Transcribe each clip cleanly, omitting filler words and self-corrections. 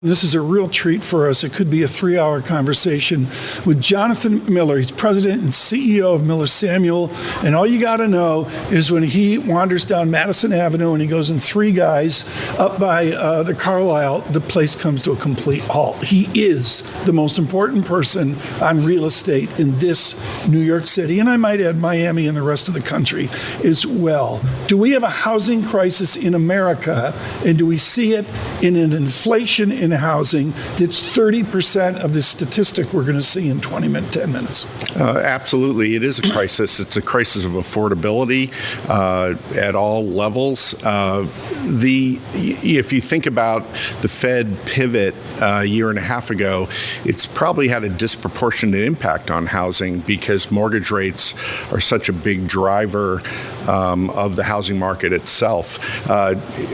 This is a real treat for us. It could be a 3-hour conversation with Jonathan Miller. He's president and CEO of Miller Samuel. And all you got to know is when he wanders down Madison Avenue and he goes in Three Guys up by the Carlisle, the place comes to a complete halt. He is the most important person on real estate in this New York City, and I might add Miami and the rest of the country as well. Do we have a housing crisis in America, and do we see it in an inflation in housing that's 30% of the statistic we're going to see in 10 minutes? Absolutely. It is a crisis. It's a crisis of affordability at all levels. If you think about the Fed pivot a year and a half ago, it's probably had a disproportionate impact on housing because mortgage rates are such a big driver of the housing market itself.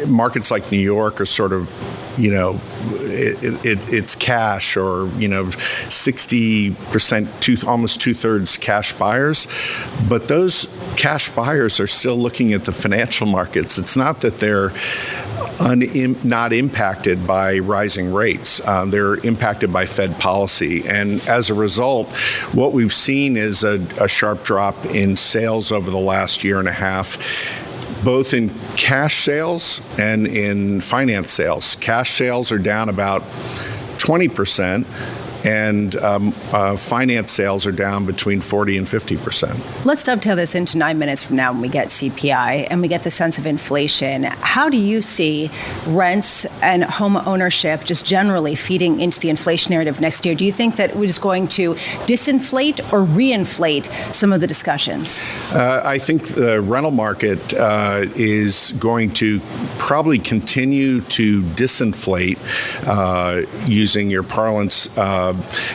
Markets like New York are sort of, it's cash, or 60%, almost 2/3 cash buyers, but those cash buyers are still looking at the financial markets. It's not that they're not impacted by rising rates. They're impacted by Fed policy. And as a result, what we've seen is a sharp drop in sales over the last year and a half, both in cash sales and in finance sales. Cash sales are down about 20%. And finance sales are down between 40 and 50%. Let's dovetail this into 9 minutes from now when we get CPI and we get the sense of inflation. How do you see rents and home ownership just generally feeding into the inflation narrative next year? Do you think that it is going to disinflate or reinflate some of the discussions? I think the rental market is going to probably continue to disinflate, using your parlance.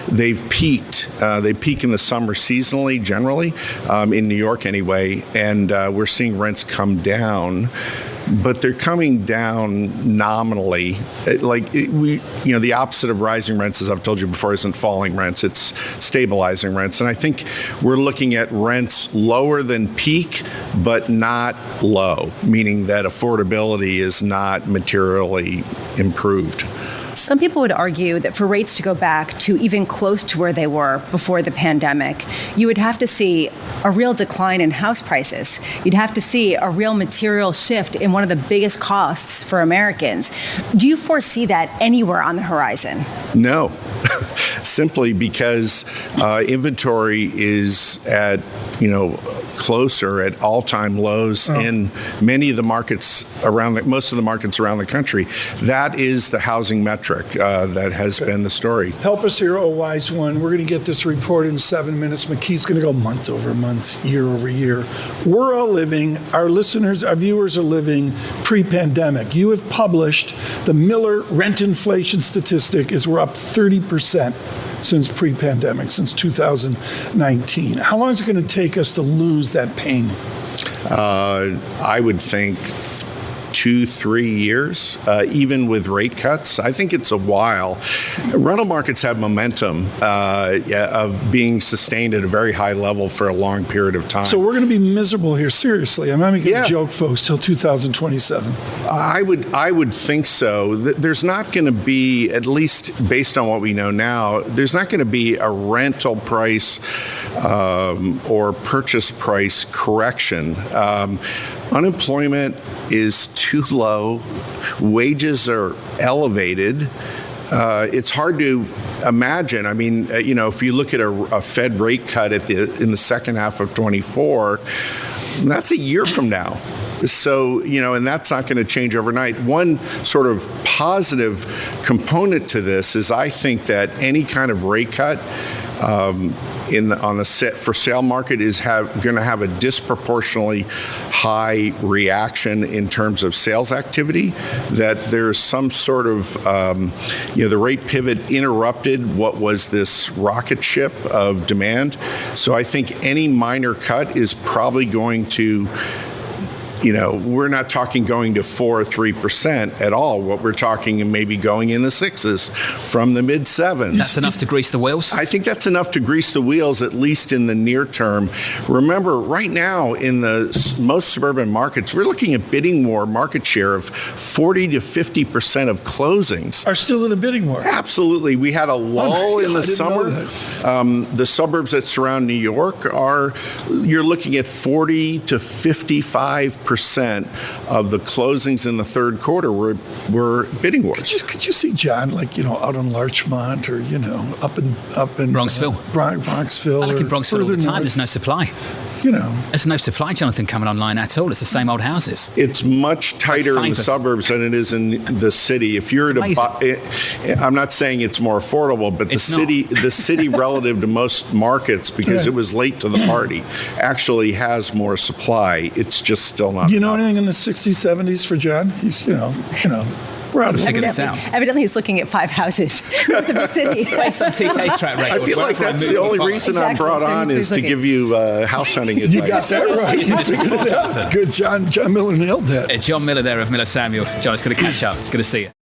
They've peaked. They peak in the summer seasonally, generally, in New York anyway, and we're seeing rents come down. But they're coming down nominally. The opposite of rising rents, as I've told you before, isn't falling rents. It's stabilizing rents. And I think we're looking at rents lower than peak, but not low, meaning that affordability is not materially improved. Some people would argue that for rates to go back to even close to where they were before the pandemic, you would have to see a real decline in house prices. You'd have to see a real material shift in one of the biggest costs for Americans. Do you foresee that anywhere on the horizon? No, simply because inventory is at, closer at all-time lows in many of the markets most of the markets around the country. That is the housing metric that has been the story. Help us here, oh wise one. We're going to get this report in 7 minutes. McKee's going to go month over month, year over year. We're all living, our listeners, our viewers are living pre-pandemic. You have published the Miller rent inflation statistic is we're up 30%. Since pre-pandemic, since 2019. How long is it going to take us to lose that pain? I would think 2-3 years, even with rate cuts. I think it's a while. Rental markets have momentum of being sustained at a very high level for a long period of time. So we're going to be miserable here, seriously. I'm not making a joke, folks, till 2027. I would think so. There's not going to be, at least based on what we know now, there's not going to be a rental price or purchase price correction. Unemployment is too low. Wages are elevated. It's hard to imagine. I mean, if you look at a Fed rate cut in the second half of 24, that's a year from now. So, and that's not going to change overnight. One sort of positive component to this is I think that any kind of rate cut on the for sale market is going to have a disproportionately high reaction in terms of sales activity, that there's some sort of, the rate pivot interrupted what was this rocket ship of demand. So I think any minor cut is probably going to we're not talking going to 4 or 3% at all. What we're talking and maybe going in the 6s from the mid 7s. That's enough to grease the wheels? I think that's enough to grease the wheels, at least in the near term. Remember, right now in the most suburban markets, we're looking at bidding war market share of 40 to 50% of closings. Are still in a bidding war. Absolutely. We had a lull in the summer. The suburbs that surround New York you're looking at 40 to 55% of the closings in the third quarter were bidding wars. Could you see John, out in Larchmont or, up in Bronxville? Bronxville. I look in Bronxville all the time. north. There's no supply. There's no supply, Jonathan, coming online at all. It's the same old houses. It's much tighter in the suburbs than it is in the city. If you're to buy, I'm not saying it's more affordable, but the city relative to most markets, because it was late to the party, actually has more supply. It's just still not. Anything in the 60s, 70s for John? He's, we're out of figuring this out. Evidently, he's looking at 5 houses in the city. Based on TK's track record. I feel like that's the only reason I'm brought on is to give you house hunting advice. You got that right. You figured it out. Good, John Miller nailed that. John Miller there of Miller Samuel. John, it's good to catch up. It's good to see you.